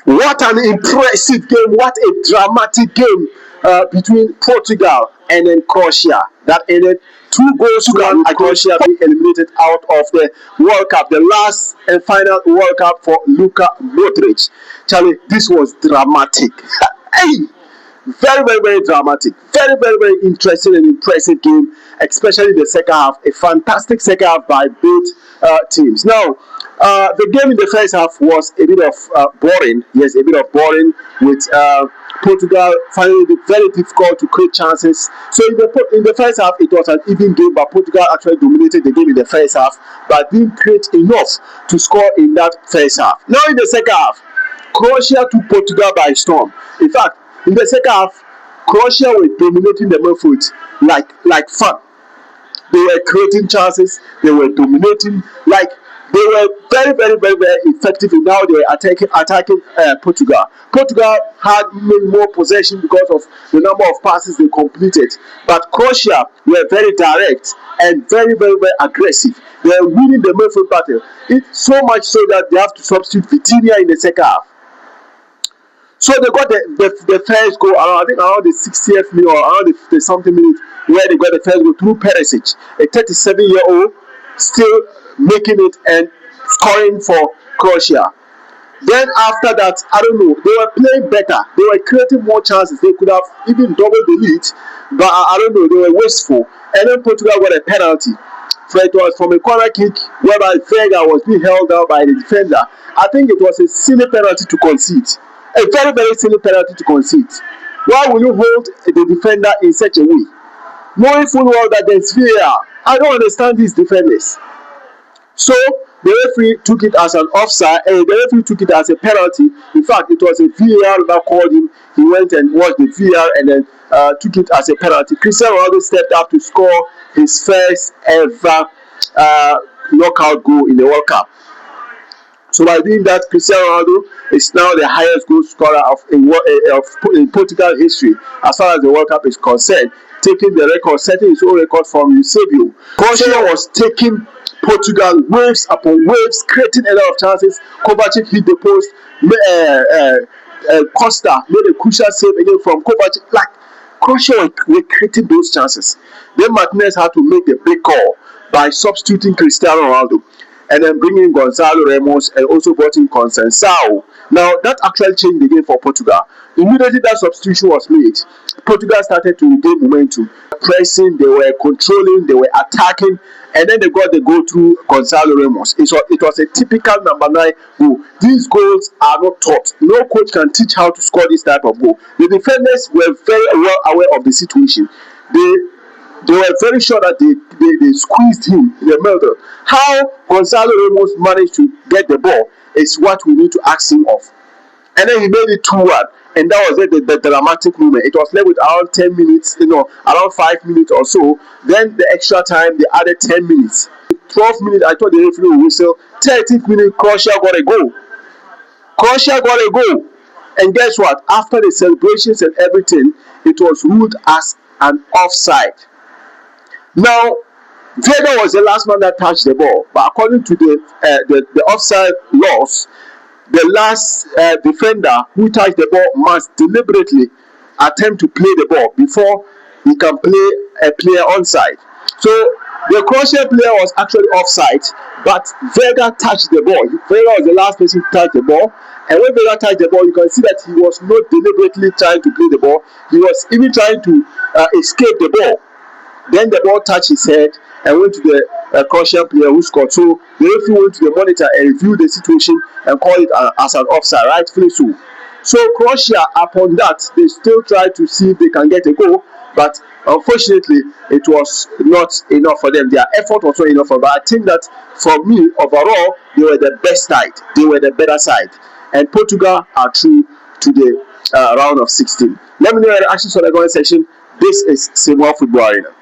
What an impressive game! What a dramatic game between Portugal and then Croatia. That ended 2 goals to 1. Croatia being eliminated out of the World Cup, the last and final World Cup for Luka Modric. Charlie, this was dramatic. Hey! Very, very, very dramatic. Very, very, very interesting and impressive game, especially the second half. A fantastic second half by both teams. Now, the game in the first half was a bit of boring. Yes, a bit of boring with Portugal finding it very difficult to create chances. So in the first half, it was an even game, but Portugal actually dominated the game in the first half, but didn't create enough to score in that first half. Now in the second half, Croatia took Portugal by storm. In fact, in the second half, Croatia were dominating the midfield like fun. They were creating chances. They were dominating. Like they were very, very, very, very effective. And now they were attacking Portugal. Portugal had more possession because of the number of passes they completed. But Croatia were very direct and very, very, very aggressive. They were winning the midfield battle. It's so much so that they have to substitute Vitinha in the second half. So they got the first goal around, I think around the 60th minute or around the something minute, where they got the first goal through Perisic, a 37-year-old, still making it and scoring for Croatia. Then after that, I don't know, they were playing better. They were creating more chances. They could have even doubled the lead, but I don't know, they were wasteful. And then Portugal got a penalty. So it was from a corner kick whereby Vega was being held out by the defender. I think it was a silly penalty to concede. A very, very silly penalty to concede. Why will you hold the defender in such a way? Knowing full well that there's VAR. I don't understand these defenders. So the referee took it as an offside, and the referee took it as a penalty. In fact, it was a VAR that called him. He went and watched the VAR and then took it as a penalty. Cristiano Ronaldo stepped up to score his first ever knockout goal in the World Cup. So by doing that, Cristiano Ronaldo is now the highest goal scorer in Portugal history as far as the World Cup is concerned, taking the record, setting his own record from Eusebio. Croatia was taking Portugal waves upon waves, creating a lot of chances. Kovacic hit the post. Costa made a crucial save again from Kovacic. Like Croatia were creating those chances. Then Martinez had to make the big call by substituting Cristiano Ronaldo, and then bringing in Gonzalo Ramos and also brought in Conceição. Now, that actually changed the game for Portugal. Immediately that substitution was made, Portugal started to regain momentum. Pressing, they were controlling, they were attacking, and then they got the goal through Gonzalo Ramos. It was a typical number 9 goal. These goals are not taught. No coach can teach how to score this type of goal. The defenders were very well aware of the situation. They were very sure that they squeezed him in the middle. How Gonzalo Ramos managed to get the ball is what we need to ask him of. And then he made it 2-1. And that was it, the dramatic moment. It was left with around 10 minutes, around 5 minutes or so. Then the extra time, they added 10 minutes. 12 minutes, I thought the referee would whistle. 13th minute, Croatia got a goal. Croatia got a goal. And guess what? After the celebrations and everything, it was ruled as an offside. Now, Vega was the last man that touched the ball, but according to the offside laws, the last defender who touched the ball must deliberately attempt to play the ball before he can play a player onside. So the Croatian player was actually offside, but Vega touched the ball. Vega was the last person to touch the ball, and when Vega touched the ball, you can see that he was not deliberately trying to play the ball. He was even trying to escape the ball. Then the ball touched his head and went to the Croatian player who scored. So the referee went to the monitor and reviewed the situation and called it as an offside, rightfully so. So Croatia, upon that, they still tried to see if they can get a goal, but unfortunately, it was not enough for them. Their effort was not enough for them. But I think that for me, overall, they were the best side. They were the better side. And Portugal are through to the round of 16. Let me know your reactions on the comment section. This is Simon Football Arena.